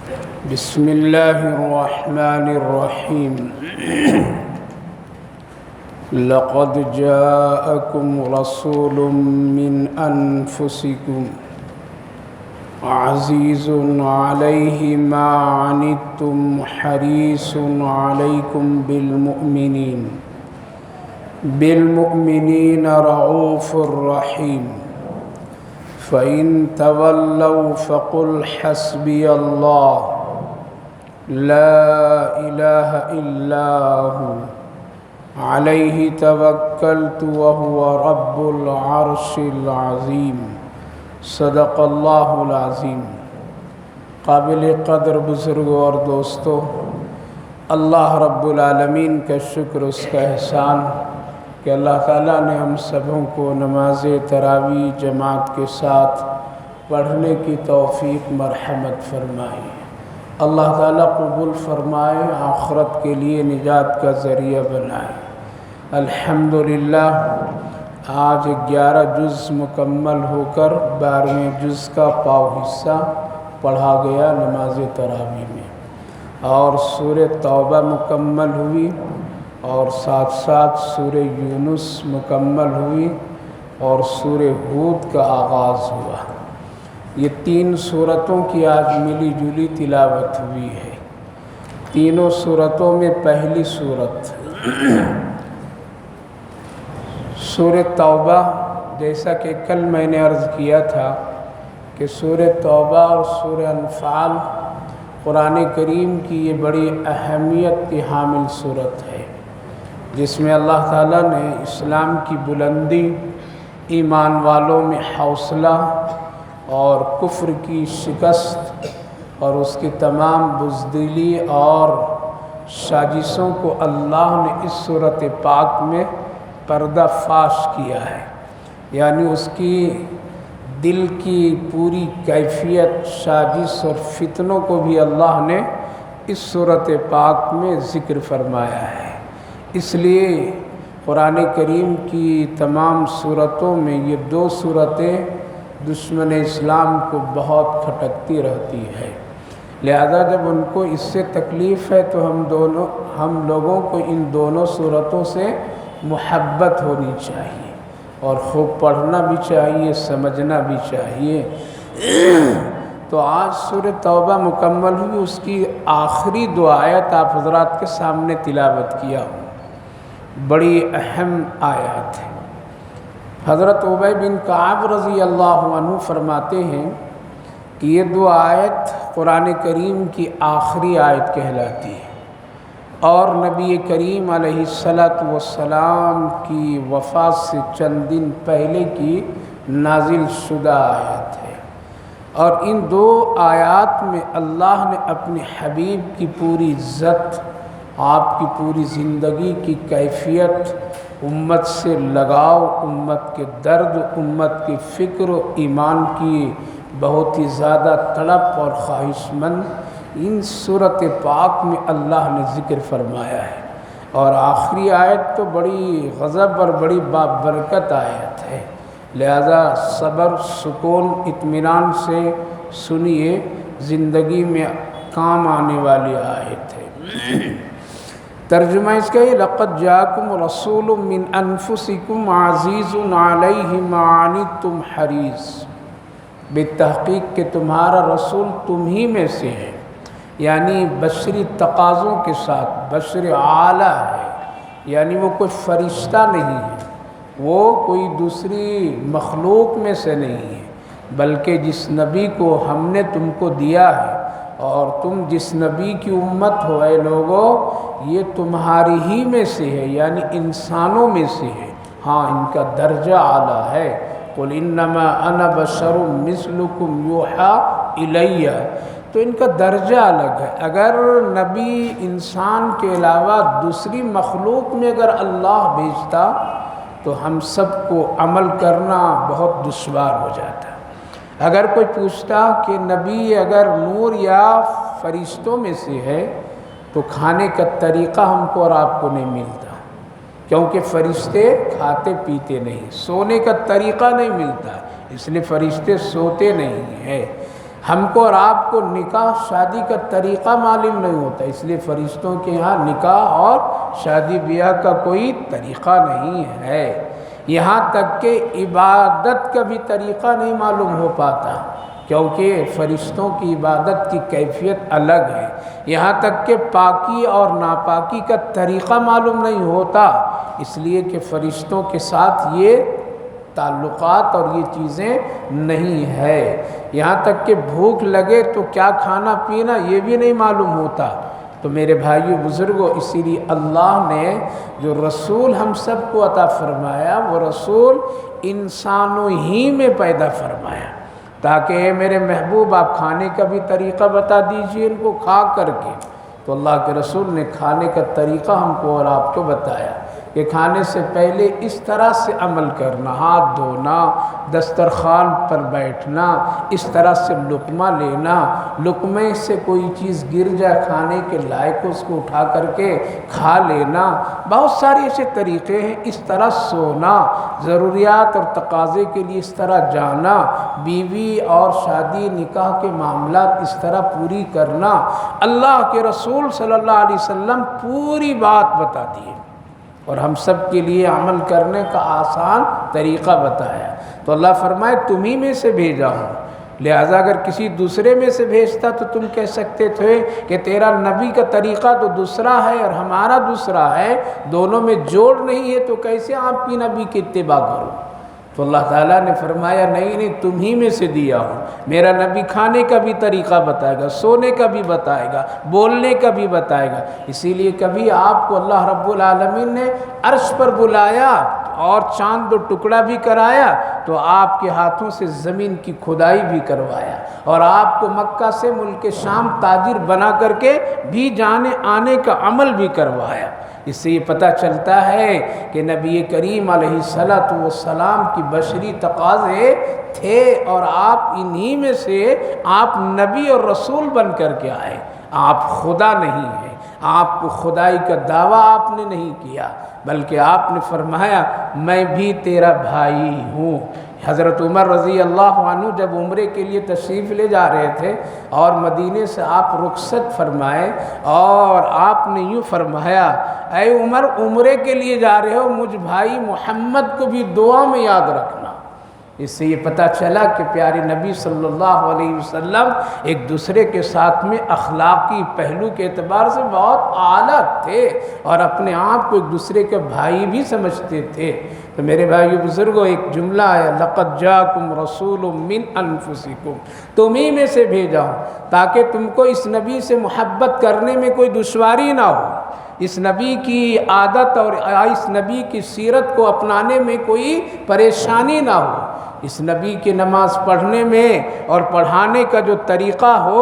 بسم اللہ الرحمن الرحیم لقد جاءکم رسول من انفسکم عزیز علیہ ما عنتم حریص علیکم بالمؤمنین رؤوف رحیم فَإِن تَوَلَّوْا فَقُلْ حَسْبِيَ اللَّهُ لا إله إلا هو عليه توكلت وهو رب العرش العظيم صدق اللہ العظیم۔ قابل قدر بزرگوں اور دوستو، اللہ رب العالمین کا شکر، اس کا احسان کہ اللہ تعالیٰ نے ہم سبوں کو نماز تراویح جماعت کے ساتھ پڑھنے کی توفیق مرحمت فرمائی۔ اللہ تعالیٰ قبول فرمائے، آخرت کے لیے نجات کا ذریعہ بنائے۔ الحمدللہ آج 11 جز مکمل ہو کر 12ویں جز کا پاؤ حصہ پڑھا گیا نماز تراویح میں، اور سورہ توبہ مکمل ہوئی، اور ساتھ ساتھ سورہ یونس مکمل ہوئی، اور سورہ ہود کا آغاز ہوا۔ یہ 3 سورتوں کی آج ملی جلی تلاوت ہوئی ہے۔ تینوں سورتوں میں پہلی سورت سورہ توبہ، جیسا کہ کل میں نے عرض کیا تھا کہ سورہ توبہ اور سورہ انفال قرآن کریم کی یہ بڑی اہمیت کی حامل صورت ہے، جس میں اللہ تعالیٰ نے اسلام کی بلندی، ایمان والوں میں حوصلہ، اور کفر کی شکست اور اس کی تمام بزدلی اور سازشوں کو اللہ نے اس سورۃ پاک میں پردہ فاش کیا ہے، یعنی اس کی دل کی پوری کیفیت، سازش اور فتنوں کو بھی اللہ نے اس سورۃ پاک میں ذکر فرمایا ہے۔ اس لیے قرآن کریم کی تمام سورتوں میں یہ 2 سورتیں دشمن اسلام کو بہت کھٹکتی رہتی ہے، لہذا جب ان کو اس سے تکلیف ہے تو ہم لوگوں کو ان دونوں سورتوں سے محبت ہونی چاہیے، اور خوب پڑھنا بھی چاہیے، سمجھنا بھی چاہیے۔ تو آج سورہ توبہ مکمل ہوئی، اس کی آخری 2 آیت آپ حضرات کے سامنے تلاوت کیا ہوں، بڑی اہم آیات ہے۔ حضرت ابی بن کعب رضی اللہ عنہ فرماتے ہیں کہ یہ 2 آیت قرآن کریم کی آخری آیت کہلاتی ہے، اور نبی کریم علیہ السلام کی وفات سے چند دن پہلے کی نازل شدہ آیت ہے، اور ان 2 آیات میں اللہ نے اپنے حبیب کی پوری عزت، آپ کی پوری زندگی کی کیفیت، امت سے لگاؤ، امت کے درد، امت کی فکر و ایمان کی بہت ہی زیادہ تڑپ اور خواہش مند ان سورۃ پاک میں اللہ نے ذکر فرمایا ہے۔ اور آخری آیت تو بڑی غضب اور بڑی بابرکت آیت ہے، لہذا صبر، سکون، اطمینان سے سنیے، زندگی میں کام آنے والی آیت ہے۔ ترجمہ اس کا یہ، لقد جاءکم رسول من انفسکم عزیز علیہ ما عنتم حریص، بالتحقیق کہ تمہارا رسول تم ہی میں سے ہے، یعنی بشری تقاضوں کے ساتھ، بشر اعلیٰ ہے، یعنی وہ کوئی فرشتہ نہیں ہے، وہ کوئی دوسری مخلوق میں سے نہیں ہے، بلکہ جس نبی کو ہم نے تم کو دیا ہے، اور تم جس نبی کی امت ہو اے لوگو، یہ تمہاری ہی میں سے ہے، یعنی انسانوں میں سے ہے، ہاں ان کا درجہ اعلیٰ ہے۔ قل انما انا بشر مثلکم یوحی الی، تو ان کا درجہ الگ ہے۔ اگر نبی انسان کے علاوہ دوسری مخلوق میں اگر اللہ بھیجتا تو ہم سب کو عمل کرنا بہت دشوار ہو جاتا۔ اگر کوئی پوچھتا کہ نبی اگر نور یا فرشتوں میں سے ہے تو کھانے کا طریقہ ہم کو اور آپ کو نہیں ملتا، کیونکہ فرشتے کھاتے پیتے نہیں، سونے کا طریقہ نہیں ملتا، اس لیے فرشتے سوتے نہیں ہیں۔ ہم کو اور آپ کو نکاح شادی کا طریقہ معلوم نہیں ہوتا، اس لیے فرشتوں کے ہاں نکاح اور شادی بیاہ کا کوئی طریقہ نہیں ہے۔ یہاں تک کہ عبادت کا بھی طریقہ نہیں معلوم ہو پاتا، کیونکہ فرشتوں کی عبادت کی کیفیت الگ ہے۔ یہاں تک کہ پاکی اور ناپاکی کا طریقہ معلوم نہیں ہوتا، اس لیے کہ فرشتوں کے ساتھ یہ تعلقات اور یہ چیزیں نہیں ہے۔ یہاں تک کہ بھوک لگے تو کیا کھانا پینا یہ بھی نہیں معلوم ہوتا۔ تو میرے بھائیو بزرگوں، اسی لیے اللہ نے جو رسول ہم سب کو عطا فرمایا وہ رسول انسانوں ہی میں پیدا فرمایا، تاکہ اے میرے محبوب آپ کھانے کا بھی طریقہ بتا دیجئے ان کو کھا کر کے۔ تو اللہ کے رسول نے کھانے کا طریقہ ہم کو اور آپ کو بتایا کہ کھانے سے پہلے اس طرح سے عمل کرنا، ہاتھ دھونا، دسترخوان پر بیٹھنا، اس طرح سے لقمہ لینا، لقمے سے کوئی چیز گر جائے کھانے کے لائق اس کو اٹھا کر کے کھا لینا، بہت سارے ایسے طریقے ہیں۔ اس طرح سونا، ضروریات اور تقاضے کے لیے اس طرح جانا، بیوی اور شادی نکاح کے معاملات اس طرح پوری کرنا، اللہ کے رسول صلی اللہ علیہ وسلم پوری بات بتا دیے اور ہم سب کے لیے عمل کرنے کا آسان طریقہ بتایا۔ تو اللہ فرمائے تمہیں میں سے بھیجا ہوں، لہذا اگر کسی دوسرے میں سے بھیجتا تو تم کہہ سکتے تھے کہ تیرا نبی کا طریقہ تو دوسرا ہے اور ہمارا دوسرا ہے، دونوں میں جوڑ نہیں ہے تو کیسے آپ کی نبی کی اتباع کرو؟ تو اللہ تعالیٰ نے فرمایا نہیں تمہیں میں سے دیا ہوں، میرا نبی کھانے کا بھی طریقہ بتائے گا، سونے کا بھی بتائے گا، بولنے کا بھی بتائے گا۔ اسی لیے کبھی آپ کو اللہ رب العالمین نے عرش پر بلایا اور چاند و ٹکڑا بھی کرایا تو آپ کے ہاتھوں سے زمین کی کھدائی بھی کروایا، اور آپ کو مکہ سے ملک شام تاجر بنا کر کے بھی جانے آنے کا عمل بھی کروایا۔ اس سے یہ پتہ چلتا ہے کہ نبی کریم علیہ السلام کی بشری تقاضے تھے اور آپ انہی میں سے آپ نبی اور رسول بن کر کے آئے۔ آپ خدا نہیں ہیں، آپ کو خدائی کا دعویٰ آپ نے نہیں کیا، بلکہ آپ نے فرمایا میں بھی تیرا بھائی ہوں۔ حضرت عمر رضی اللہ عنہ جب عمرے کے لیے تشریف لے جا رہے تھے اور مدینے سے آپ رخصت فرمائے اور آپ نے یوں فرمایا اے عمر عمرے کے لیے جا رہے ہو، مجھ بھائی محمد کو بھی دعا میں یاد رکھنا۔ اس سے یہ پتہ چلا کہ پیارے نبی صلی اللہ علیہ وسلم ایک دوسرے کے ساتھ میں اخلاقی پہلو کے اعتبار سے بہت اعلیٰ تھے اور اپنے آپ کو ایک دوسرے کے بھائی بھی سمجھتے تھے۔ تو میرے بھائی بزرگوں، ایک جملہ ہے لقد جاءکم رسول من انفسکم، تمہیں میں سے بھیجا ہوں تاکہ تم کو اس نبی سے محبت کرنے میں کوئی دشواری نہ ہو، اس نبی کی عادت اور اس نبی کی سیرت کو اپنانے میں کوئی پریشانی نہ ہو، اس نبی کی نماز پڑھنے میں اور پڑھانے کا جو طریقہ ہو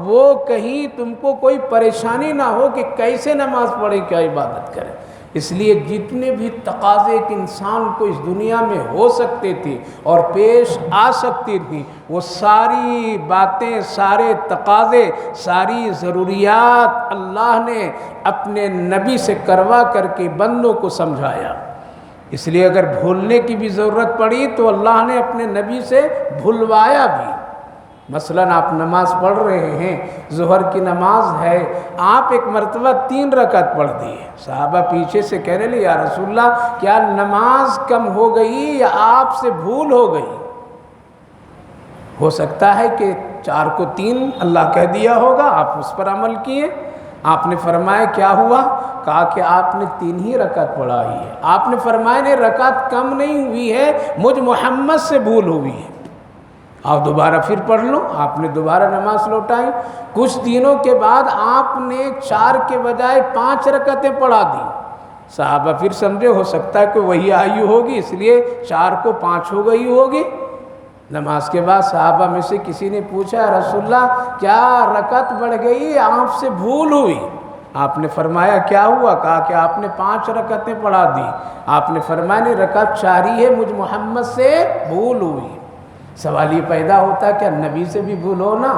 وہ کہیں تم کو کوئی پریشانی نہ ہو کہ کیسے نماز پڑھیں، کیا عبادت کریں۔ اس لیے جتنے بھی تقاضے ایک انسان کو اس دنیا میں ہو سکتے تھے اور پیش آ سکتی تھی، وہ ساری باتیں، سارے تقاضے، ساری ضروریات اللہ نے اپنے نبی سے کروا کر کے بندوں کو سمجھایا۔ اس لیے اگر بھولنے کی بھی ضرورت پڑی تو اللہ نے اپنے نبی سے بھلوایا بھی۔ مثلاً آپ نماز پڑھ رہے ہیں، ظہر کی نماز ہے، آپ ایک مرتبہ 3 رکعت پڑھ دیے، صحابہ پیچھے سے کہنے لگے یا رسول اللہ کیا نماز کم ہو گئی یا آپ سے بھول ہو گئی؟ ہو سکتا ہے کہ 4 کو 3 اللہ کہہ دیا ہوگا، آپ اس پر عمل کیے۔ آپ نے فرمایا کیا ہوا؟ کہا کہ آپ نے 3 ہی رکعت پڑھائی ہے۔ آپ نے فرمایا نہیں، رکعت کم نہیں ہوئی ہے، مجھ محمد سے بھول ہوئی ہے، آپ دوبارہ پھر پڑھ لو۔ آپ نے دوبارہ نماز لوٹائی۔ کچھ دنوں کے بعد آپ نے 4 کے بجائے 5 رکعتیں پڑھا دی۔ صحابہ پھر سمجھے ہو سکتا ہے کہ وہی آئی ہوگی، اس لیے 4 کو 5 ہو گئی ہوگی۔ نماز کے بعد صحابہ میں سے کسی نے پوچھا رسول اللہ کیا رکعت بڑھ گئی، آپ سے بھول ہوئی؟ آپ نے فرمایا کیا ہوا؟ کہا کہ آپ نے 5 رکعتیں پڑھا دی۔ آپ نے فرمایا نہیں، رکعت 4 ہی ہے، مجھ محمد سے بھول ہوئی۔ سوال یہ پیدا ہوتا ہے کہ نبی سے بھی بھول ہونا؟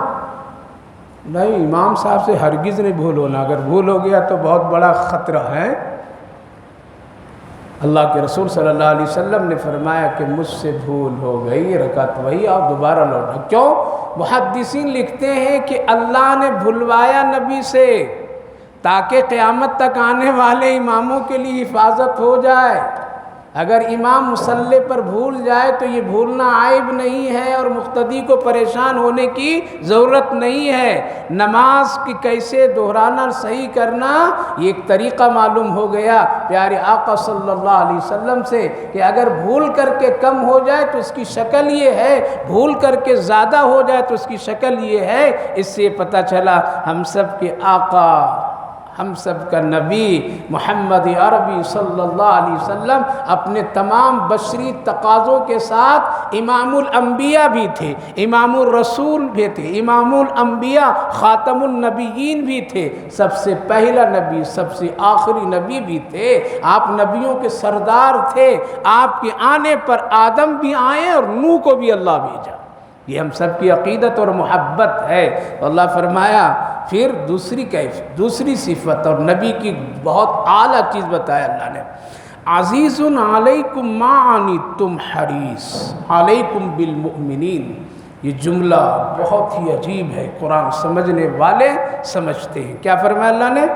نہیں، امام صاحب سے ہرگز نہیں بھول ہونا، اگر بھول ہو گیا تو بہت بڑا خطرہ ہے۔ اللہ کے رسول صلی اللہ علیہ وسلم نے فرمایا کہ مجھ سے بھول ہو گئی، رکعت وہی، آپ دوبارہ لوٹا۔ کیوں؟ محدثین لکھتے ہیں کہ اللہ نے بھلوایا نبی سے تاکہ قیامت تک آنے والے اماموں کے لیے حفاظت ہو جائے۔ اگر امام مصلی پر بھول جائے تو یہ بھولنا عیب نہیں ہے اور مقتدی کو پریشان ہونے کی ضرورت نہیں ہے۔ نماز کی کیسے دہرانا صحیح کرنا یہ ایک طریقہ معلوم ہو گیا پیارے آقا صلی اللہ علیہ وسلم سے کہ اگر بھول کر کے کم ہو جائے تو اس کی شکل یہ ہے، بھول کر کے زیادہ ہو جائے تو اس کی شکل یہ ہے۔ اس سے پتہ چلا ہم سب کے آقا، ہم سب کا نبی محمد عربی صلی اللہ علیہ وسلم اپنے تمام بشری تقاضوں کے ساتھ امام الانبیاء بھی تھے، امام الرسول بھی تھے، امام الانبیاء خاتم النبیین بھی تھے، سب سے پہلا نبی، سب سے آخری نبی بھی تھے۔ آپ نبیوں کے سردار تھے۔ آپ کے آنے پر آدم بھی آئے اور نوح کو بھی اللہ بھیجا۔ یہ ہم سب کی عقیدت اور محبت ہے۔ اللہ فرمایا پھر دوسری صفت اور نبی کی بہت اعلیٰ چیز بتایا اللہ نے، عزیز علیکم ما عنتم حریص علیکم بالمؤمنین۔ یہ جملہ بہت ہی عجیب ہے، قرآن سمجھنے والے سمجھتے ہیں۔ کیا فرمایا اللہ نے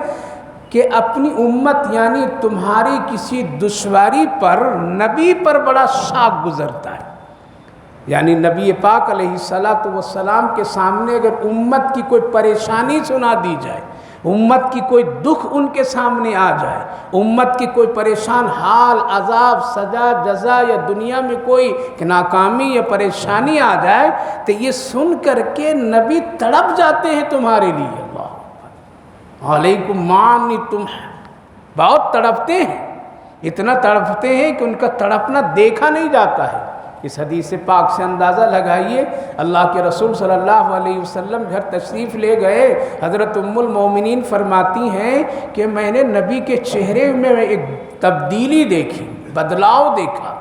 کہ اپنی امت یعنی تمہاری کسی دشواری پر نبی پر بڑا شاک گزرتا ہے۔ یعنی نبی پاک علیہ السلام کے سامنے اگر امت کی کوئی پریشانی سنا دی جائے، امت کی کوئی دکھ ان کے سامنے آ جائے، امت کی کوئی پریشان حال، عذاب، سزا، جزا یا دنیا میں کوئی ناکامی یا پریشانی آ جائے تو یہ سن کر کے نبی تڑپ جاتے ہیں تمہارے لیے۔ اللہ علیکم معنی تم بہت تڑپتے ہیں، اتنا تڑپتے ہیں کہ ان کا تڑپنا دیکھا نہیں جاتا ہے۔ اس حدیث پاک سے اندازہ لگائیے، اللہ کے رسول صلی اللہ علیہ وسلم گھر تشریف لے گئے، حضرت ام المومنین فرماتی ہیں کہ میں نے نبی کے چہرے میں ایک تبدیلی دیکھی، بدلاؤ دیکھا،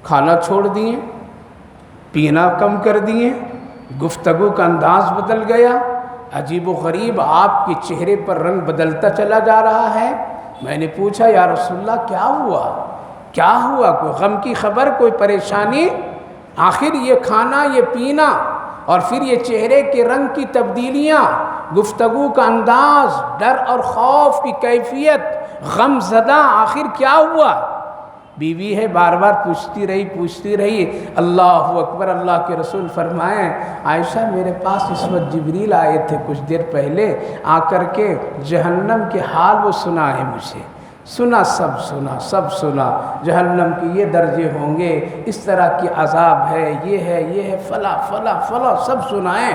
کھانا چھوڑ دیے، پینا کم کر دیے، گفتگو کا انداز بدل گیا، عجیب و غریب آپ کے چہرے پر رنگ بدلتا چلا جا رہا ہے۔ میں نے پوچھا یا رسول اللہ کیا ہوا؟ کیا ہوا؟ کوئی غم کی خبر، کوئی پریشانی؟ آخر یہ کھانا، یہ پینا اور پھر یہ چہرے کے رنگ کی تبدیلیاں، گفتگو کا انداز، ڈر اور خوف کی کیفیت، غم زدہ، آخر کیا ہوا؟ بیوی ہے، بار بار پوچھتی رہی۔ اللہ اکبر، اللہ کے رسول فرمائیں عائشہ میرے پاس اس وقت جبریل آئے تھے کچھ دیر پہلے، آ کر کے جہنم کے حال وہ سنائے مجھے، سب سنا، جہنم کے یہ درجے ہوں گے، اس طرح کی عذاب ہے، یہ ہے، فلا سب سنائیں۔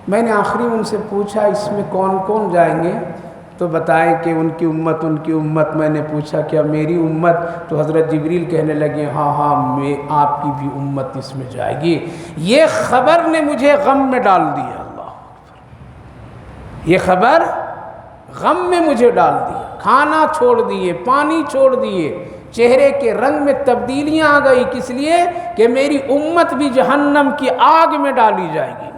میں نے آخری ان سے پوچھا اس میں کون کون جائیں گے؟ تو بتائیں کہ ان کی امت۔ میں نے پوچھا کیا میری امت؟ تو حضرت جبریل کہنے لگے ہاں میں آپ کی بھی امت اس میں جائے گی۔ یہ خبر نے مجھے غم میں ڈال دیا، اللہ اکبر، یہ خبر غم میں مجھے ڈال دیا۔ کھانا چھوڑ دیے، پانی چھوڑ دیے، چہرے کے رنگ میں تبدیلیاں آ گئی، کس لیے کہ میری امت بھی جہنم کی آگ میں ڈالی جائے گی۔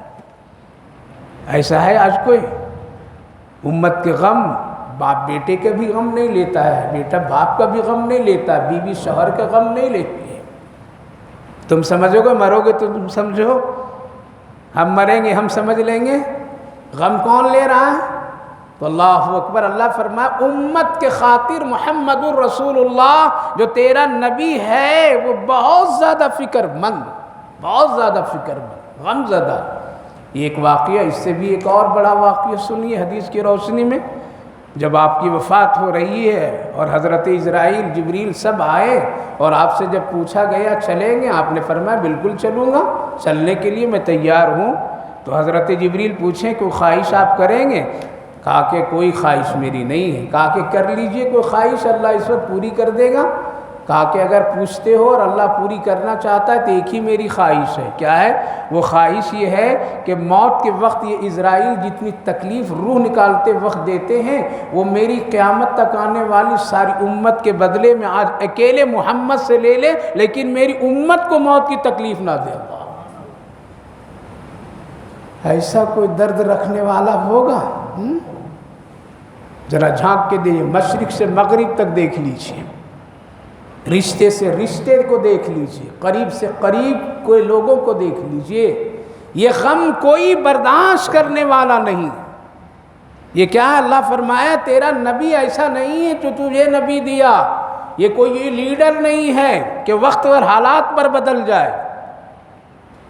ایسا ہے آج کوئی امت کے غم، باپ بیٹے کا بھی غم نہیں لیتا ہے، بیٹا باپ کا بھی غم نہیں لیتا، بیوی شوہر کا غم نہیں لیتی ہے۔ تم سمجھو گے، مرو گے تو تم سمجھو، ہم مریں گے ہم سمجھ لیں گے، غم کون لے رہا ہے؟ تو اللہ اکبر، اللہ فرمائے امت کے خاطر محمد الرسول اللہ جو تیرا نبی ہے وہ بہت زیادہ فکر مند، غم زدہ۔ ایک واقعہ، اس سے بھی ایک اور بڑا واقعہ سنیے حدیث کی روشنی میں۔ جب آپ کی وفات ہو رہی ہے اور حضرت اسرائیل، جبریل سب آئے اور آپ سے جب پوچھا گیا چلیں گے، آپ نے فرمایا بالکل چلوں گا، چلنے کے لیے میں تیار ہوں۔ تو حضرت جبریل پوچھیں کوئی خواہش آپ کریں گے؟ کہا کہ کوئی خواہش میری نہیں ہے۔ کہا کہ کر لیجئے کوئی خواہش، اللہ اس وقت پوری کر دے گا۔ کہا کہ اگر پوچھتے ہو اور اللہ پوری کرنا چاہتا ہے تو ایک ہی میری خواہش ہے۔ کیا ہے وہ خواہش؟ یہ ہے کہ موت کے وقت یہ اسرائیل جتنی تکلیف روح نکالتے وقت دیتے ہیں وہ میری قیامت تک آنے والی ساری امت کے بدلے میں آج اکیلے محمد سے لے لے، لیکن میری امت کو موت کی تکلیف نہ دے۔ اللہ، ایسا کوئی درد رکھنے والا ہوگا؟ ذرا جھانک کے دیکھیے، مشرق سے مغرب تک دیکھ لیجیے، رشتے سے رشتے کو دیکھ لیجئے، قریب سے قریب کوئی لوگوں کو دیکھ لیجئے، یہ غم کوئی برداشت کرنے والا نہیں۔ یہ کیا ہے؟ اللہ فرمایا تیرا نبی ایسا نہیں ہے جو تجھے نبی دیا، یہ کوئی لیڈر نہیں ہے کہ وقت اور حالات پر بدل جائے۔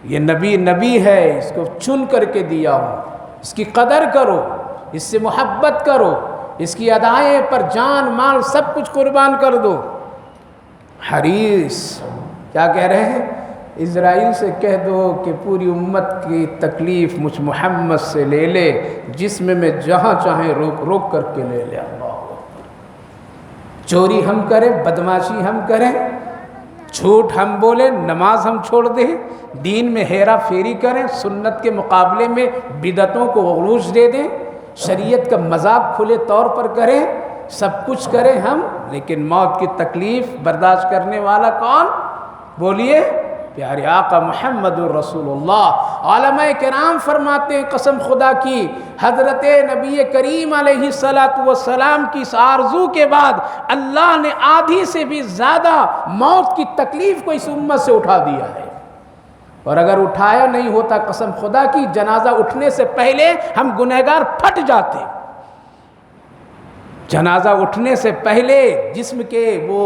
یہ نبی ہے، اس کو چن کر کے دیا ہوں، اس کی قدر کرو، اس سے محبت کرو، اس کی ادائیں پر جان مال سب کچھ قربان کر دو۔ حریص کیا کہہ رہے ہیں؟ اسرائیل سے کہہ دو کہ پوری امت کی تکلیف مجھ محمد سے لے لے، جسم میں جہاں چاہیں روک روک کر کے لے لے۔ اللہ اکبر۔ چوری ہم کریں، بدماشی ہم کریں، جھوٹ ہم بولیں، نماز ہم چھوڑ دیں، دین میں ہیرا پھیری کریں، سنت کے مقابلے میں بدعتوں کو عروج دے دیں، شریعت کا مذاق کھلے طور پر کریں، سب کچھ کریں ہم، لیکن موت کی تکلیف برداشت کرنے والا کون؟ بولیے، پیارے آقا محمد الرسول اللہ۔ علماء کرام فرماتے ہیں قسم خدا کی، حضرت نبی کریم علیہ السلام کی اس آرزو کے بعد اللہ نے آدھی سے بھی زیادہ موت کی تکلیف کو اس امت سے اٹھا دیا ہے، اور اگر اٹھایا نہیں ہوتا قسم خدا کی جنازہ اٹھنے سے پہلے ہم گنہگار پھٹ جاتے۔ جنازہ اٹھنے سے پہلے جسم کے وہ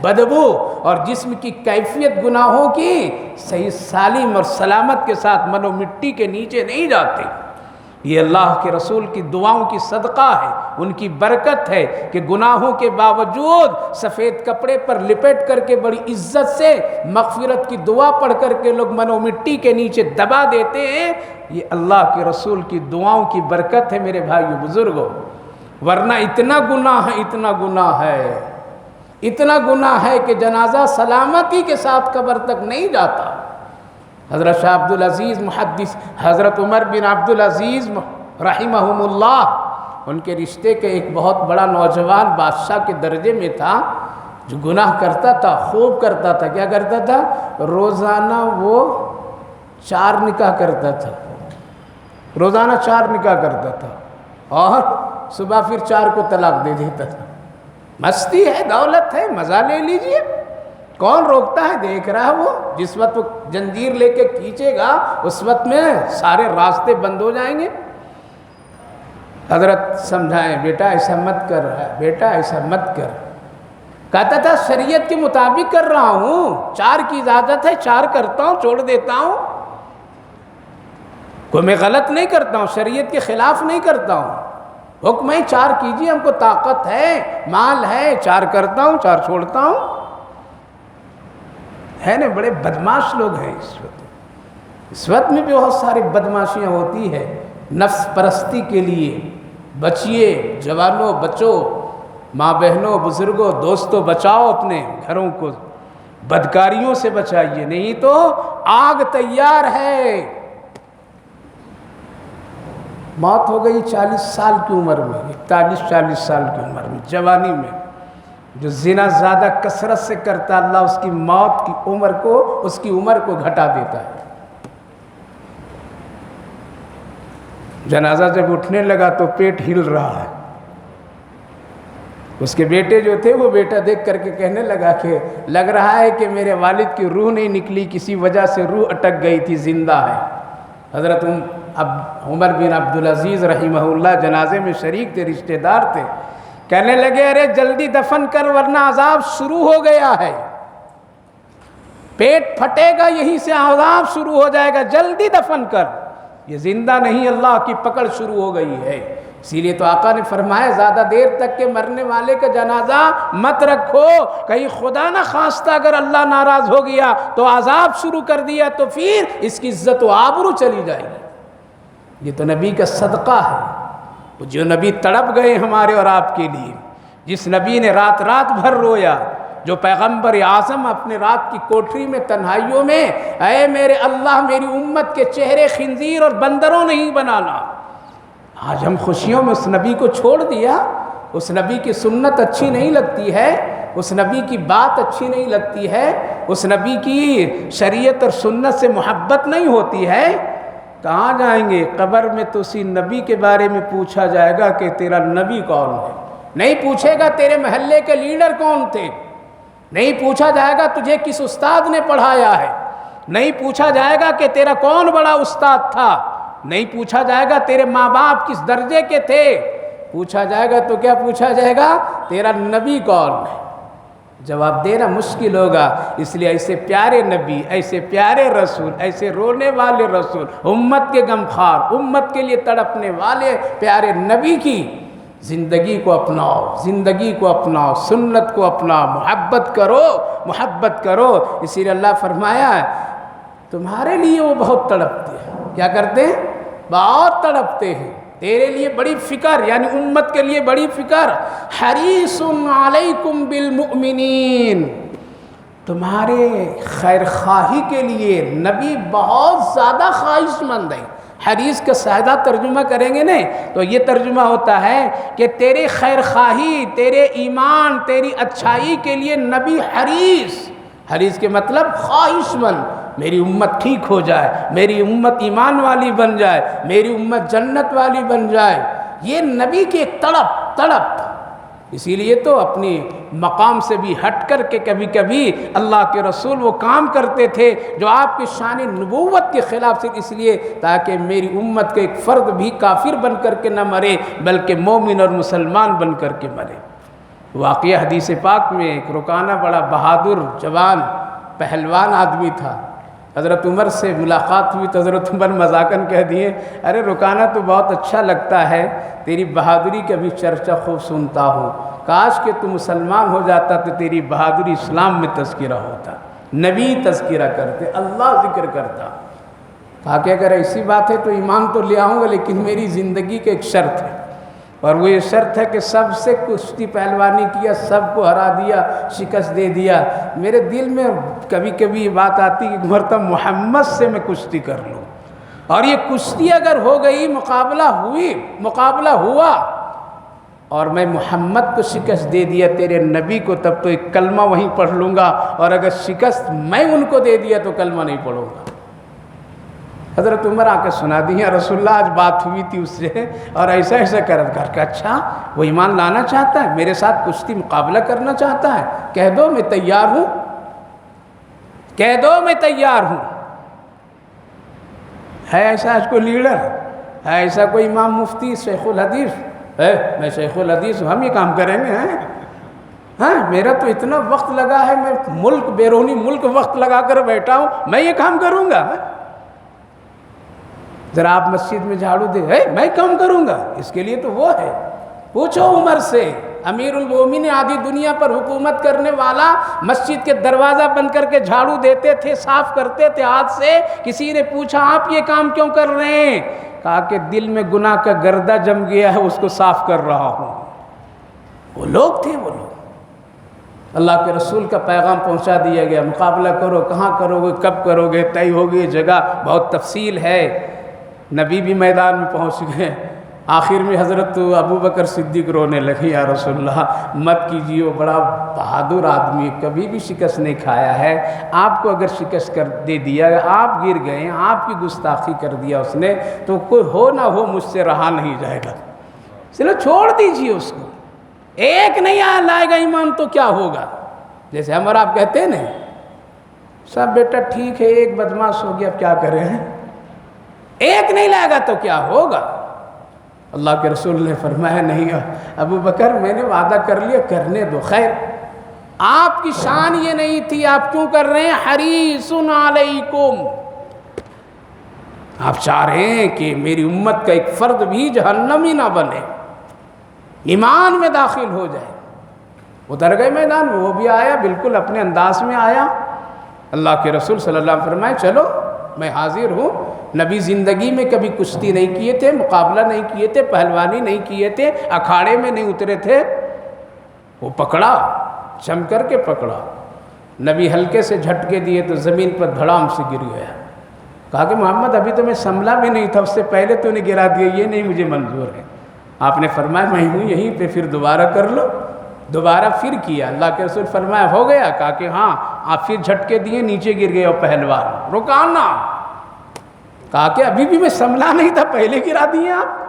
بدبو اور جسم کی کیفیت گناہوں کی صحیح سالم اور سلامت کے ساتھ منو مٹی کے نیچے نہیں جاتے۔ یہ اللہ کے رسول کی دعاؤں کی صدقہ ہے، ان کی برکت ہے کہ گناہوں کے باوجود سفید کپڑے پر لپٹ کر کے بڑی عزت سے مغفرت کی دعا پڑھ کر کے لوگ منو مٹی کے نیچے دبا دیتے ہیں۔ یہ اللہ کے رسول کی دعاؤں کی برکت ہے میرے بھائیو بزرگوں، ورنہ اتنا گناہ ہے، اتنا گناہ ہے، اتنا گناہ ہے کہ جنازہ سلامتی کے ساتھ قبر تک نہیں جاتا۔ حضرت شاہ عبدالعزیز محدث حضرت عمر بن عبدالعزیز رحمہم اللہ، ان کے رشتے کے ایک بہت بڑا نوجوان بادشاہ کے درجے میں تھا، جو گناہ کرتا تھا، خوب کرتا تھا۔ کیا کرتا تھا؟ روزانہ وہ 4 نکاح کرتا تھا، روزانہ 4 نکاح کرتا تھا، اور صبح پھر 4 کو طلاق دے دیتا تھا۔ مستی ہے، دولت ہے، مزہ لے لیجئے، کون روکتا ہے؟ دیکھ رہا ہے وہ، جس وقت وہ جنجیر لے کے کھینچے گا اس وقت میں سارے راستے بند ہو جائیں گے۔ حضرت سمجھائیں بیٹا ایسا مت کر رہا ہے، بیٹا ایسا مت کر۔ کہتا تھا شریعت کے مطابق کر رہا ہوں، 4 کی اجازت ہے، 4 کرتا ہوں، چھوڑ دیتا ہوں، کوئی میں غلط نہیں کرتا ہوں، شریعت کے خلاف نہیں کرتا ہوں، حکم ہے 4 کیجیے، ہم کو طاقت ہے، مال ہے، 4 کرتا ہوں، 4 چھوڑتا ہوں۔ ہے نا، بڑے بدماش لوگ ہیں اس وقت میں بھی بہت ساری بدماشیاں ہوتی ہے نفس پرستی کے لیے۔ بچیے، جوانوں بچو، ماں بہنوں بزرگوں دوستوں، بچاؤ اپنے گھروں کو، بدکاریوں سے بچائیے، نہیں تو آگ تیار ہے۔ موت ہو گئی 40 سال کی عمر میں، 41-40 سال کی عمر میں، جوانی میں۔ جو زنا زیادہ کثرت سے کرتا اللہ اس کی موت کی عمر کو، اس کی عمر کو گھٹا دیتا ہے۔ جنازہ جب اٹھنے لگا تو پیٹ ہل رہا ہے۔ اس کے بیٹے جو تھے وہ بیٹا دیکھ کر کے کہنے لگا کہ لگ رہا ہے کہ میرے والد کی روح نہیں نکلی، کسی وجہ سے روح اٹک گئی تھی، زندہ ہے۔ حضرت عمر بن عبدالعزیز رحمہ اللہ جنازے میں شریک تھے، رشتہ دار تھے، کہنے لگے ارے جلدی دفن کر ورنہ عذاب شروع ہو گیا ہے، پیٹ پھٹے گا، یہیں سے عذاب شروع ہو جائے گا، جلدی دفن کر، یہ زندہ نہیں، اللہ کی پکڑ شروع ہو گئی ہے۔ اسی لیے تو آقا نے فرمایا زیادہ دیر تک کے مرنے والے کا جنازہ مت رکھو، کہیں خدا نہ خواستہ اگر اللہ ناراض ہو گیا تو عذاب شروع کر دیا تو پھر اس کی عزت و آبرو چلی جائے گی۔ یہ تو نبی کا صدقہ ہے، جو نبی تڑپ گئے ہمارے اور آپ کے لیے، جس نبی نے رات رات بھر رویا، جو پیغمبر اعظم اپنے رات کی کوٹری میں تنہائیوں میں اے میرے اللہ میری امت کے چہرے خنزیر اور بندروں نہیں بنانا۔ آج ہم خوشیوں میں اس نبی کو چھوڑ دیا، اس نبی کی سنت اچھی نہیں لگتی ہے، اس نبی کی بات اچھی نہیں لگتی ہے، اس نبی کی شریعت اور سنت سے محبت نہیں ہوتی ہے۔ کہاں جائیں گے؟ قبر میں تو اسی نبی کے بارے میں پوچھا جائے گا کہ تیرا نبی کون ہے، نہیں پوچھے گا تیرے محلے کے لیڈر کون تھے، نہیں پوچھا جائے گا تجھے کس استاد نے پڑھایا ہے، نہیں پوچھا جائے گا کہ تیرا کون بڑا استاد تھا، نہیں پوچھا جائے گا تیرے ماں باپ کس درجے کے تھے، پوچھا جائے گا تو کیا پوچھا جائے گا؟ تیرا نبی کون ہے؟ جواب دینا مشکل ہوگا، اس لیے ایسے پیارے نبی، ایسے پیارے رسول، ایسے رونے والے رسول، امت کے غمخوار، امت کے لیے تڑپنے والے پیارے نبی کی زندگی کو اپناؤ، زندگی کو اپناؤ، سنت کو اپناؤ، محبت کرو، محبت کرو۔ اسی لیے اللہ فرمایا ہے تمہارے لیے وہ بہت تڑپتے ہیں۔ کیا کرتے ہیں؟ بہت تڑپتے ہیں، تیرے لیے بڑی فکر، یعنی امت کے لیے بڑی فکر۔ حریص علیکم بالمؤمنین، تمہارے خیر خواہی کے لیے نبی بہت زیادہ خواہش مند ہے۔ حریص کا سادہ ترجمہ کریں گے نا تو یہ ترجمہ ہوتا ہے کہ تیرے خیر خواہی، تیرے ایمان، تیری اچھائی کے لیے نبی حریص۔ حریص کے مطلب خواہش مند، میری امت ٹھیک ہو جائے، میری امت ایمان والی بن جائے، میری امت جنت والی بن جائے، یہ نبی کی ایک تڑپ۔ اسی لیے تو اپنی مقام سے بھی ہٹ کر کے کبھی کبھی اللہ کے رسول وہ کام کرتے تھے جو آپ کی شان نبوت کے خلاف، صرف اس لیے تاکہ میری امت کا ایک فرد بھی کافر بن کر کے نہ مرے بلکہ مومن اور مسلمان بن کر کے مرے۔ واقعہ حدیث پاک میں ایک رکانہ بڑا بہادر جوان پہلوان آدمی تھا، حضرت عمر سے ملاقات ہوئی تو حضرت عمر مذاقاً کہہ دیے ارے رکانہ تو بہت اچھا لگتا ہے، تیری بہادری کا بھی چرچا خوب سنتا ہوں، کاش کہ تو مسلمان ہو جاتا تو تیری بہادری اسلام میں تذکرہ ہوتا، نبی تذکرہ کرتے، اللہ ذکر کرتا۔ کہا کہ اگر ایسی بات ہے تو ایمان تو لے آؤں گا، لیکن میری زندگی کا ایک شرط ہے، اور وہ یہ شرط ہے کہ سب سے کشتی پہلوانی کیا، سب کو ہرا دیا، شکست دے دیا۔ میرے دل میں کبھی کبھی یہ بات آتی کہ مرتبہ محمد سے میں کشتی کر لوں، اور یہ کشتی اگر ہو گئی، مقابلہ ہوا اور میں محمد کو شکست دے دیا تیرے نبی کو، تب تو ایک کلمہ وہیں پڑھ لوں گا، اور اگر شکست میں ان کو دے دیا تو کلمہ نہیں پڑھوں گا۔ حضرت عمر آ کے سنا دی یا رسول اللہ آج بات ہوئی تھی اس سے اور ایسا ایسا کر کہ اچھا وہ ایمان لانا چاہتا ہے، میرے ساتھ کشتی مقابلہ کرنا چاہتا ہے، کہہ دو میں تیار ہوں، کہہ دو میں تیار ہوں۔ ہے ایسا آج کوئی لیڈر، ہے ایسا کوئی امام مفتی شیخ الحدیث ہے؟ میں شیخ الحدیث ہوں، ہم یہ کام کریں گے؟ ہاں میرا تو اتنا وقت لگا ہے، میں ملک بیرونی ملک وقت لگا کر بیٹھا ہوں، میں یہ کام کروں گا؟ ذرا آپ مسجد میں جھاڑو دے، میں کام کروں گا؟ اس کے لیے تو وہ ہے، پوچھو عمر سے، امیر المومنین آدھی دنیا پر حکومت کرنے والا، مسجد کے دروازہ بند کر کے جھاڑو دیتے تھے، صاف کرتے تھے ہاتھ سے۔ کسی نے پوچھا آپ یہ کام کیوں کر رہے ہیں؟ کہا کہ دل میں گناہ کا گردہ جم گیا ہے، اس کو صاف کر رہا ہوں۔ وہ لوگ تھے، وہ لوگ۔ اللہ کے رسول کا پیغام پہنچا دیا گیا، مقابلہ کرو، کہاں کرو گے، کب کرو گے، طے ہوگی جگہ، بہت تفصیل ہے۔ نبی بھی میدان میں پہنچ گئے، آخر میں حضرت ابو بکر صدیق رونے لگے، یا رسول اللہ مت کیجیے، وہ بڑا بہادر آدمی، کبھی بھی شکست نہیں کھایا ہے، آپ کو اگر شکست کر دے دیا، آپ گر گئے، آپ کی گستاخی کر دیا اس نے، تو کوئی ہو نہ ہو مجھ سے رہا نہیں جائے گا، چلو چھوڑ دیجیے اس کو، ایک نہیں لائے گا ایمان تو کیا ہوگا؟ جیسے ہم اور آپ کہتے ہیں نا، سب بیٹا ٹھیک ہے، ایک بدماش ہو گیا، اب کیا کریں، ایک نہیں لائے گا تو کیا ہوگا؟ اللہ کے رسول نے فرمایا نہیں ابو بکر، میں نے وعدہ کر لیا، کرنے دو، خیر آپ کی شان یہ نہیں تھی، آپ کیوں کر رہے ہیں؟ حریص علیکم، آپ چاہ رہے ہیں کہ میری امت کا ایک فرد بھی جہنمی نہ بنے، ایمان میں داخل ہو جائے۔ اتر گئے میدان میں، وہ بھی آیا، بالکل اپنے انداز میں آیا۔ اللہ کے رسول صلی اللہ علیہ وسلم فرمائے چلو میں حاضر ہوں۔ نبی زندگی میں کبھی کشتی نہیں کیے تھے، مقابلہ نہیں کیے تھے، پہلوانی نہیں کیے تھے، اکھاڑے میں نہیں اترے تھے، وہ پکڑا، چم کر کے پکڑا، نبی ہلکے سے جھٹکے دیے تو زمین پر دھڑام سے گر گیا۔ کہا کہ محمد ابھی تو میں سنبھلا بھی نہیں تھا، اس سے پہلے تو نے گرا دیا، یہ نہیں مجھے منظور ہے۔ آپ نے فرمایا میں ہوں یہیں پہ، پھر دوبارہ کر لو۔ دوبارہ پھر کیا، اللہ کے رسول فرمایا ہو گیا؟ کہا کہ ہاں۔ آپ پھر جھٹکے دیے، نیچے گر گئے اور پہلوان رکانا۔ کہا کہ ابھی بھی میں سنبھلا نہیں تھا، پہلے گرا دیے آپ،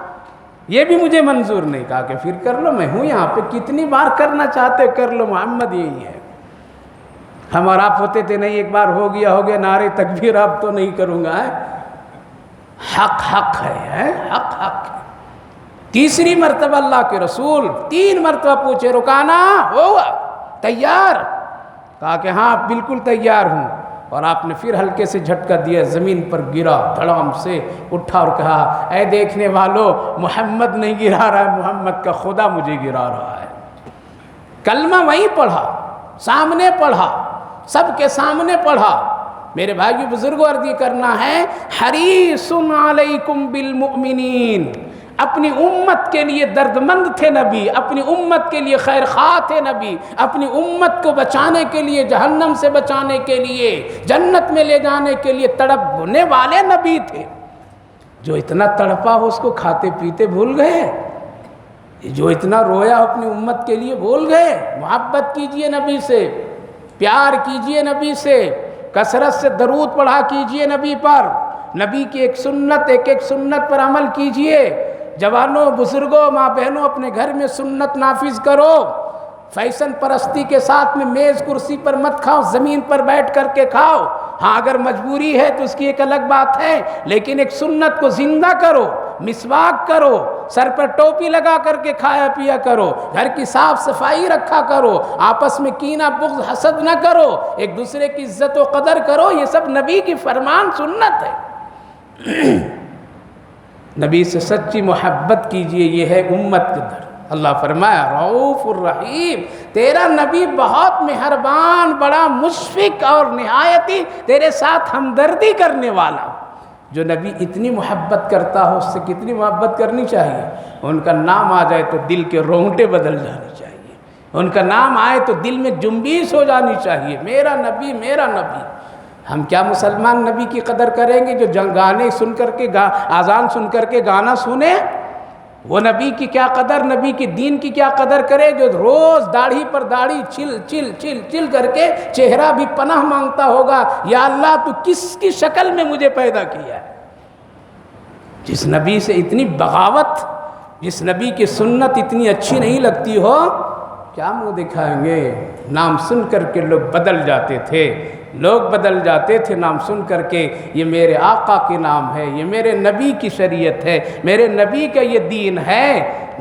یہ بھی مجھے منظور نہیں۔ کہا کہ پھر کر لو، میں ہوں یہاں پہ، کتنی بار کرنا چاہتے کر لو، محمد یہی ہے۔ ہم اور آپ ہوتے تھے نہیں، ایک بار ہو گیا نعرے تکبیر اب تو نہیں کروں گا، حق حق ہے، حق حق ہے۔ تیسری مرتبہ اللہ کے رسول 3 مرتبہ پوچھے رکانا ہوگا تیار؟ کہا کہ ہاں بالکل تیار ہوں، اور آپ نے پھر ہلکے سے جھٹکا دیا، زمین پر گرا، دھڑام سے اٹھا اور کہا اے دیکھنے والو، محمد نہیں گرا رہا ہے، محمد کا خدا مجھے گرا رہا ہے۔ کلمہ وہیں پڑھا، سامنے پڑھا، سب کے سامنے پڑھا۔ میرے بھائیو بزرگوں، عرض یہ کرنا ہے، حریص علیکم بالمؤمنین، اپنی امت کے لیے دردمند تھے نبی، اپنی امت کے لیے خیر خواہ تھے نبی، اپنی امت کو بچانے کے لیے، جہنم سے بچانے کے لیے، جنت میں لے جانے کے لیے تڑپنے والے نبی تھے۔ جو اتنا تڑپا ہو اس کو کھاتے پیتے بھول گئے، جو اتنا رویا اپنی امت کے لیے بھول گئے۔ محبت کیجئے نبی سے، پیار کیجئے نبی سے، کثرت سے درود پڑھا کیجئے نبی پر، نبی کی ایک ایک سنت پر عمل کیجئے۔ جوانوں، بزرگوں، ماں بہنوں، اپنے گھر میں سنت نافذ کرو۔ فیشن پرستی کے ساتھ میں میز کرسی پر مت کھاؤ، زمین پر بیٹھ کر کے کھاؤ۔ ہاں اگر مجبوری ہے تو اس کی ایک الگ بات ہے، لیکن ایک سنت کو زندہ کرو، مسواک کرو، سر پر ٹوپی لگا کر کے کھایا پیا کرو، گھر کی صاف صفائی رکھا کرو، آپس میں کینہ بغض حسد نہ کرو، ایک دوسرے کی عزت و قدر کرو۔ یہ سب نبی کی فرمان سنت ہے۔ نبی سے سچی محبت کیجئے، یہ ہے امت کے در۔ اللہ فرمایا رؤوف الرحیم، تیرا نبی بہت مہربان، بڑا مشفق اور نہایتی تیرے ساتھ ہمدردی کرنے والا۔ جو نبی اتنی محبت کرتا ہو، اس سے کتنی محبت کرنی چاہیے۔ ان کا نام آ جائے تو دل کے رونگٹے بدل جانے چاہیے، ان کا نام آئے تو دل میں جنبش ہو جانی چاہیے، میرا نبی میرا نبی۔ ہم کیا مسلمان نبی کی قدر کریں گے جو گانے سن کر کے اذان سن کر کے گانا سنے؟ وہ نبی کی کیا قدر، نبی کی دین کی کیا قدر کرے جو روز داڑھی پر داڑھی چل چل چل چل کر کے چہرہ بھی پناہ مانگتا ہوگا، یا اللہ تو کس کی شکل میں مجھے پیدا کیا ہے۔ جس نبی سے اتنی بغاوت، جس نبی کی سنت اتنی اچھی نہیں لگتی ہو، کیا منہ دکھائیں گے؟ نام سن کر کے لوگ بدل جاتے تھے، لوگ بدل جاتے تھے نام سن کر کے۔ یہ میرے آقا کے نام ہے، یہ میرے نبی کی شریعت ہے، میرے نبی کا یہ دین ہے۔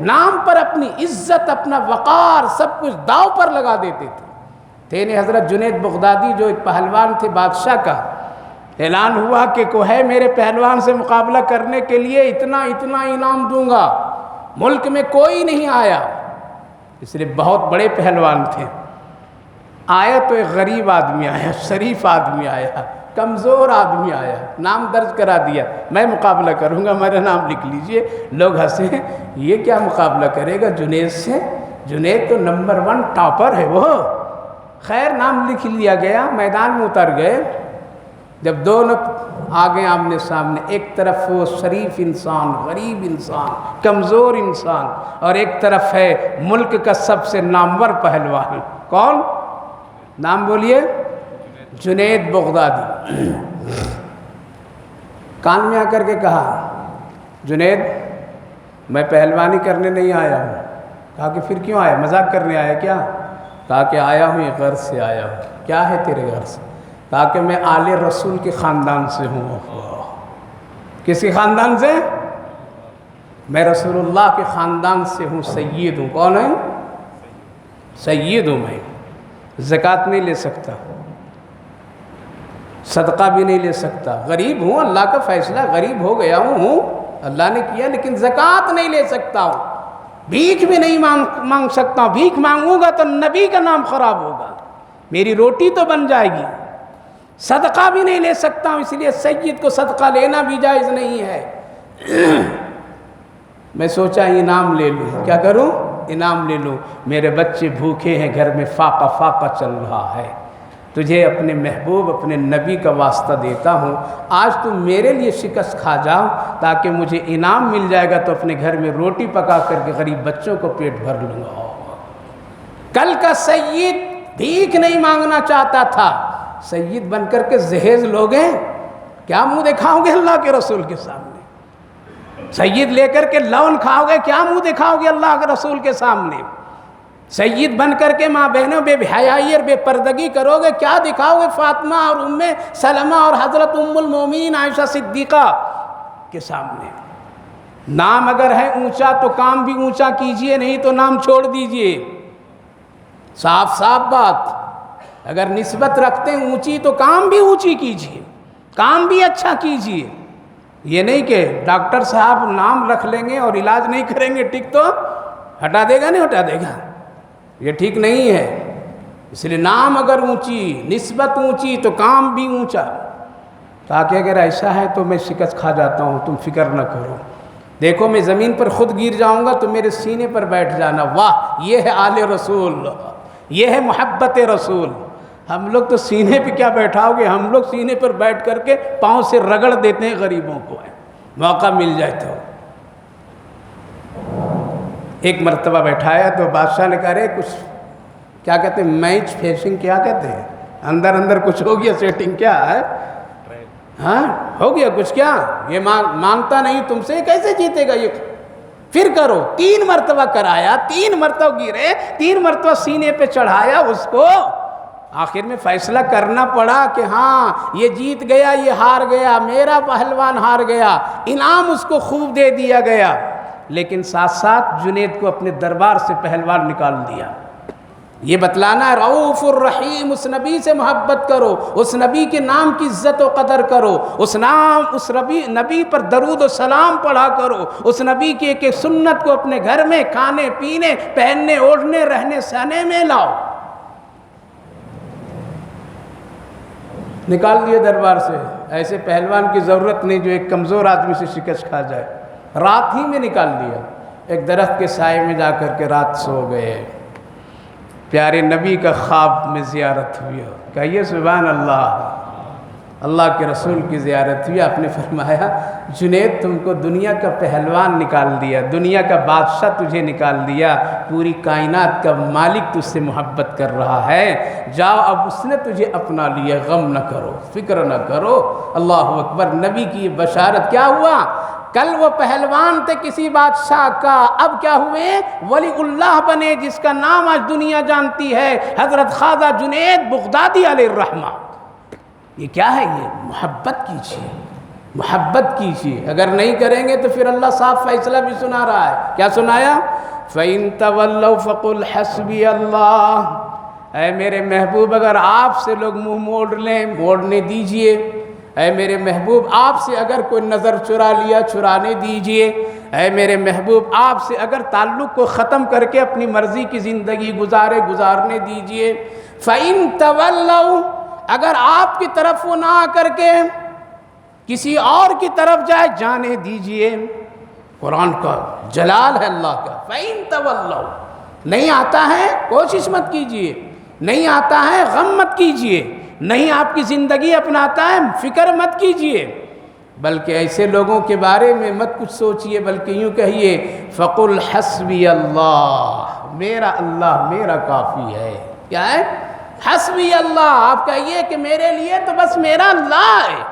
نام پر اپنی عزت، اپنا وقار، سب کچھ داؤ پر لگا دیتے تھے۔ حضرت جنید بغدادی جو ایک پہلوان تھے بادشاہ کا، اعلان ہوا کہ کو ہے میرے پہلوان سے مقابلہ کرنے کے لیے اتنا اتنا انعام دوں گا۔ ملک میں کوئی نہیں آیا، اس لیے بہت بڑے پہلوان تھے۔ آیا تو ایک غریب آدمی آیا، شریف آدمی آیا، کمزور آدمی آیا، نام درج کرا دیا، میں مقابلہ کروں گا، میرا نام لکھ لیجئے۔ لوگ ہنسے، یہ کیا مقابلہ کرے گا جنید سے؟ جنید تو نمبر 1 ٹاپر ہے وہ۔ خیر نام لکھ لیا گیا، میدان میں اتر گئے۔ جب دونوں آگے آمنے سامنے، ایک طرف وہ شریف انسان، غریب انسان، کمزور انسان، اور ایک طرف ہے ملک کا سب سے نامور پہلوان۔ کون؟ نام بولیے۔ جنید بغدادی۔ کان میں آ کر کے کہا جنید میں پہلوانی کرنے نہیں آیا ہوں۔ کہا کہ پھر کیوں آیا؟ مذاق کرنے آیا کیا؟ کہا کہ آیا ہوں ایک غرض سے آیا ہوں۔ کیا ہے تیرے غرض؟ کہا کہ میں آل رسول کے خاندان سے ہوں۔ کسی خاندان سے؟ میں رسول اللہ کے خاندان سے ہوں، سید ہوں۔ کون ہے؟ سید ہوں میں۔ زکوٰۃ نہیں لے سکتا، صدقہ بھی نہیں لے سکتا، غریب ہوں، اللہ کا فیصلہ، غریب ہو گیا ہوں، اللہ نے کیا، لیکن زکوٰۃ نہیں لے سکتا ہوں، بھیک بھی نہیں مانگ سکتا ہوں۔ بھیک مانگوں گا تو نبی کا نام خراب ہوگا، میری روٹی تو بن جائے گی۔ صدقہ بھی نہیں لے سکتا ہوں، اس لیے سید کو صدقہ لینا بھی جائز نہیں ہے۔ میں سوچا انعام لے لوں۔ کیا کروں؟ انعام لے لوں۔ میرے بچے بھوکے ہیں، گھر میں فاقہ فاقہ چل رہا ہے، تجھے اپنے محبوب، اپنے نبی کا واسطہ دیتا ہوں، آج تم میرے لیے شکست کھا جاؤ تاکہ مجھے انعام مل جائے گا تو اپنے گھر میں روٹی پکا کر کے غریب بچوں کو پیٹ بھر لوں گا۔ کل کا سید بھیک نہیں مانگنا چاہتا تھا، سید بن کر کے جہیز لوگے، کیا منہ دکھاؤ گے اللہ کے رسول کے سامنے؟ سید لے کر کے لون کھاؤ گے، کیا منہ دکھاؤ گے اللہ کے رسول کے سامنے؟ سید بن کر کے ماں بہنوں بے حیائی اور بے پردگی کرو گے، کیا دکھاؤ گے فاطمہ اور ام سلمہ اور حضرت ام المومنین عائشہ صدیقہ کے سامنے؟ نام اگر ہے اونچا تو کام بھی اونچا کیجئے، نہیں تو نام چھوڑ دیجئے۔ صاف صاف بات، اگر نسبت رکھتے ہیں اونچی تو کام بھی اونچی کیجئے، کام بھی اچھا کیجئے۔ یہ نہیں کہ ڈاکٹر صاحب نام رکھ لیں گے اور علاج نہیں کریں گے ٹھیک تو ہٹا دے گا، نہیں ہٹا دے گا، یہ ٹھیک نہیں ہے۔ اس لیے نام اگر اونچی، نسبت اونچی تو کام بھی اونچا، تاکہ اگر ایسا ہے تو میں شکست کھا جاتا ہوں، تم فکر نہ کرو، دیکھو میں زمین پر خود گر جاؤں گا تو میرے سینے پر بیٹھ جانا۔ واہ، یہ ہے آل رسول، یہ ہے محبت رسول۔ ہم لوگ تو سینے پہ کیا بیٹھاؤ گے، ہم لوگ سینے پر بیٹھ کر کے پاؤں سے رگڑ دیتے ہیں غریبوں کو، موقع مل جائے تو۔ ایک مرتبہ بیٹھایا تو بادشاہ نے کہا، رے کچھ کیا کہتے ہیں، میچ فیشنگ کیا کہتے ہیں، اندر اندر کچھ ہو گیا سیٹنگ کیا ہے، ہاں ہو گیا کچھ، کیا یہ مانگتا نہیں تم سے، کیسے جیتے گا یہ، پھر کرو۔ 3 مرتبہ کرایا، 3 مرتبہ گرے، 3 مرتبہ سینے پہ چڑھایا اس کو، آخر میں فیصلہ کرنا پڑا کہ ہاں یہ جیت گیا، یہ ہار گیا، میرا پہلوان ہار گیا، انعام اس کو خوب دے دیا گیا، لیکن ساتھ ساتھ جنید کو اپنے دربار سے پہلوان نکال دیا۔ یہ بتلانا ہے رؤوف الرحیم، اس نبی سے محبت کرو، اس نبی کے نام کی عزت و قدر کرو، اس نبی پر درود و سلام پڑھا کرو، اس نبی کی ایک سنت کو اپنے گھر میں کھانے پینے پہننے اوڑھنے رہنے سہنے میں لاؤ۔ نکال دیے دربار سے، ایسے پہلوان کی ضرورت نہیں جو ایک کمزور آدمی سے شکست کھا جائے، رات ہی میں نکال دیا۔ ایک درخت کے سائے میں جا کر کے رات سو گئے، پیارے نبی کا خواب میں زیارت ہوئی، کہیے سبحان اللہ، اللہ کے رسول کی زیارت ہوئی، آپ نے فرمایا جنید تم کو دنیا کا پہلوان نکال دیا، دنیا کا بادشاہ تجھے نکال دیا، پوری کائنات کا مالک تجھ سے محبت کر رہا ہے، جاؤ اب اس نے تجھے اپنا لیا، غم نہ کرو، فکر نہ کرو۔ اللہ اکبر، نبی کی یہ بشارت، کیا ہوا؟ کل وہ پہلوان تھے کسی بادشاہ کا، اب کیا ہوئے؟ ولی اللہ بنے، جس کا نام آج دنیا جانتی ہے، حضرت خواجہ جنید بغدادی علیہ الرحمہ۔ یہ کیا ہے؟ یہ محبت کیجیے، محبت کیجیے، اگر نہیں کریں گے تو پھر اللہ صاف فیصلہ بھی سنا رہا ہے، کیا سنایا؟ فَإِن تَوَلَّوْا فَقُلْ حَسْبِيَ اللَّهُ، اے میرے محبوب اگر آپ سے لوگ منہ موڑ لیں، موڑنے دیجئے، اے میرے محبوب آپ سے اگر کوئی نظر چرا لیا، چرانے دیجئے، اے میرے محبوب آپ سے اگر تعلق کو ختم کر کے اپنی مرضی کی زندگی گزارنے دیجئے۔ فَإِن تَوَلَّوْا، اگر آپ کی طرف وہ نہ آ کر کے کسی اور کی طرف جائے، جانے دیجئے۔ قرآن کا جلال ہے اللہ کا، فَإِن تَوَلَّوْا، نہیں آتا ہے کوشش مت کیجئے، نہیں آتا ہے غم مت کیجئے، نہیں آپ کی زندگی اپناتا ہے فکر مت کیجئے، بلکہ ایسے لوگوں کے بارے میں مت کچھ سوچئے، بلکہ یوں کہیے فَقُلْ حَسْبِيَ اللَّهُ، میرا اللہ میرا کافی ہے۔ کیا ہے؟ حسبی اللہ، آپ کہیے کہ میرے لیے تو بس میرا اللہ ہے،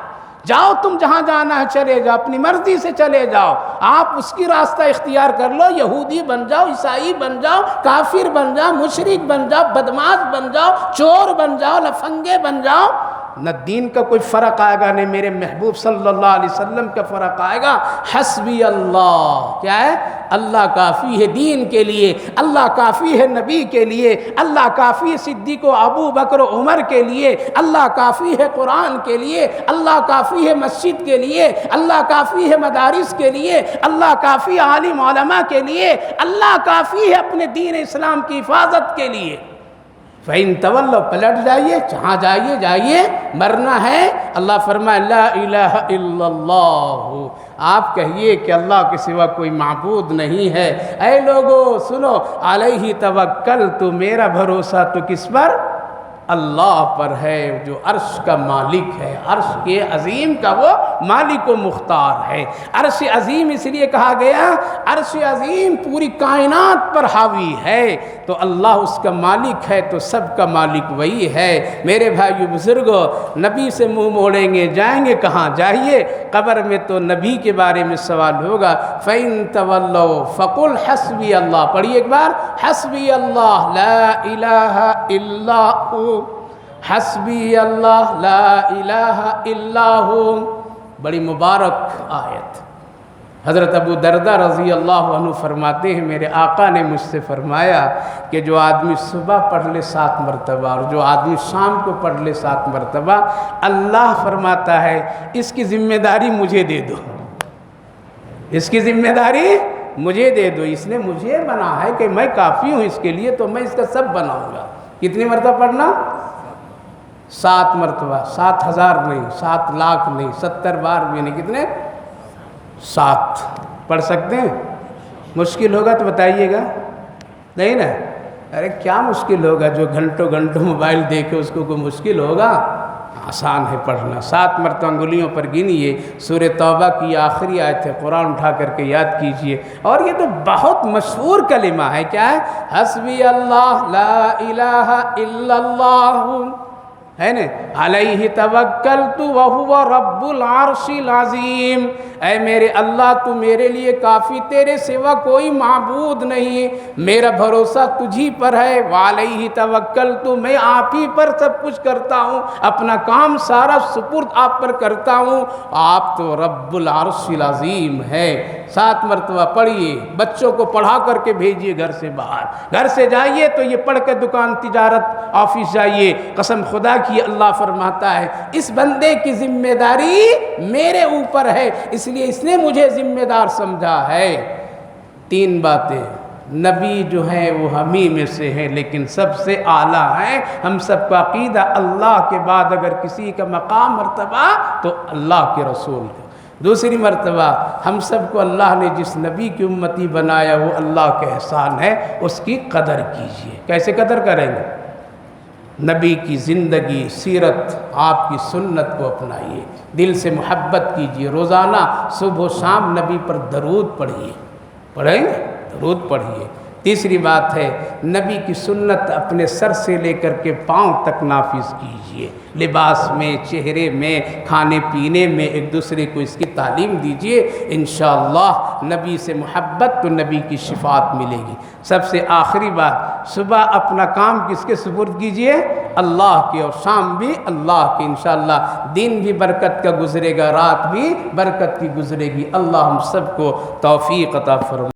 جاؤ تم جہاں جانا ہے چلے جاؤ، اپنی مرضی سے چلے جاؤ، آپ اس کی راستہ اختیار کر لو، یہودی بن جاؤ، عیسائی بن جاؤ، کافر بن جاؤ، مشرک بن جاؤ، بدمعاش بن جاؤ، چور بن جاؤ، لفنگے بن جاؤ، نہ دین کا کوئی فرق آئے گا، نہ میرے محبوب صلی اللہ علیہ وسلم کا فرق آئے گا۔ حسبی اللہ، کیا ہے؟ اللہ کافی ہے دین کے لیے، اللہ کافی ہے نبی کے لیے، اللہ کافی ہے صدیق و ابو بکر و عمر کے لیے، اللہ کافی ہے قرآن کے لیے، اللہ کافی ہے مسجد کے لیے، اللہ کافی ہے مدارس کے لیے، اللہ کافی ہے عالم علماء کے لیے، اللہ کافی ہے اپنے دین اسلام کی حفاظت کے لیے۔ فَإِن تَوَلَّوْا، پلٹ جائیے، جہاں جائیے، مرنا ہے۔ اللہ فرمائے لا الہ الا اللہ، آپ کہیے کہ اللہ کے سوا کوئی معبود نہیں ہے۔ اے لوگو سنو، علیہ توکلت، میرا بھروسہ تو کس پر؟ اللہ پر ہے جو عرش کا مالک ہے، عرش کے عظیم کا وہ مالک و مختار ہے۔ عرش عظیم اس لیے کہا گیا، عرش عظیم پوری کائنات پر حاوی ہے، تو اللہ اس کا مالک ہے تو سب کا مالک وہی ہے۔ میرے بھائیو بزرگوں، نبی سے منہ موڑیں گے جائیں گے کہاں؟ جائیے قبر میں تو نبی کے بارے میں سوال ہوگا۔ فَإِن تَوَلَّوْا فَقُلْ حَسْبِيَ اللَّهُ، پڑھیے ایک بار، حسبی اللہ لا الہ الا ہو، حسبی اللہ لا الہ الا ہو۔ بڑی مبارک آیت۔ حضرت ابو دردہ رضی اللہ عنہ فرماتے ہیں، میرے آقا نے مجھ سے فرمایا کہ جو آدمی صبح پڑھ لے 7 مرتبہ اور جو آدمی شام کو پڑھ لے 7 مرتبہ، اللہ فرماتا ہے اس کی ذمہ داری مجھے دے دو، اس کی ذمہ داری مجھے دے دو، اس نے مجھے بنا ہے کہ میں کافی ہوں اس کے لیے، تو میں اس کا سب بناؤں گا۔ کتنی مرتبہ پڑھنا؟ 7 مرتبہ، 7,000 نہیں، 7 لاکھ نہیں، 70 بار بھی نہیں، کتنے؟ 7 پڑھ سکتے ہیں؟ مشکل ہوگا تو بتائیے گا، نہیں نا؟ ارے کیا مشکل ہوگا؟ جو گھنٹوں گھنٹوں موبائل دیکھے اس کو کوئی مشکل ہوگا؟ آسان ہے پڑھنا۔ 7 مرتبہ انگلیوں پر گنیے۔ سورہ توبہ کی آخری آیت ہے، قرآن اٹھا کر کے یاد کیجئے۔ اور یہ تو بہت مشہور کلمہ ہے، کیا ہے؟ حسبی اللہ لا الہ الا اللہ، ہے نا؟ علیہ توکلت وہو رب العرش العظیم۔ اے میرے اللہ تو میرے لیے کافی، تیرے سوا کوئی معبود نہیں، میرا بھروسہ تجھی پر ہے۔ وعلیہ توکلت، میں آپ ہی پر سب کچھ کرتا ہوں، اپنا کام سارا سپرد آپ پر کرتا ہوں، آپ تو رب العرش العظیم ہے۔ 7 مرتبہ پڑھیے، بچوں کو پڑھا کر کے بھیجیے گھر سے باہر، گھر سے جائیے تو یہ پڑھ کے دکان تجارت آفس جائیے۔ قسم خدا کی اللہ فرماتا ہے اس بندے کی ذمہ داری میرے اوپر ہے، اس لیے اس نے مجھے ذمہ دار سمجھا ہے۔ 3 باتیں، نبی جو ہیں وہ ہم ہی میں سے ہیں لیکن سب سے اعلیٰ ہیں۔ ہم سب کا عقیدہ اللہ کے بعد اگر کسی کا مقام مرتبہ تو اللہ کے رسول کا۔ دوسری مرتبہ، ہم سب کو اللہ نے جس نبی کی امتی بنایا وہ اللہ کے احسان ہے، اس کی قدر کیجئے۔ کیسے قدر کریں گے؟ نبی کی زندگی، سیرت، آپ کی سنت کو اپنائیے، دل سے محبت کیجئے، روزانہ صبح و شام نبی پر درود پڑھیے، پڑھیں گے؟ درود پڑھیے۔ تیسری بات ہے، نبی کی سنت اپنے سر سے لے کر کے پاؤں تک نافذ کیجئے، لباس میں، چہرے میں، کھانے پینے میں ایک دوسرے کو اس کی تعلیم دیجئے۔ انشاءاللہ نبی سے محبت تو نبی کی شفاعت ملے گی۔ سب سے آخری بات، صبح اپنا کام کس کے سپرد کیجئے؟ اللہ کے، اور شام بھی اللہ کے۔ انشاءاللہ دن بھی برکت کا گزرے گا، رات بھی برکت کی گزرے گی۔ اللہ ہم سب کو توفیق عطا فرمائے۔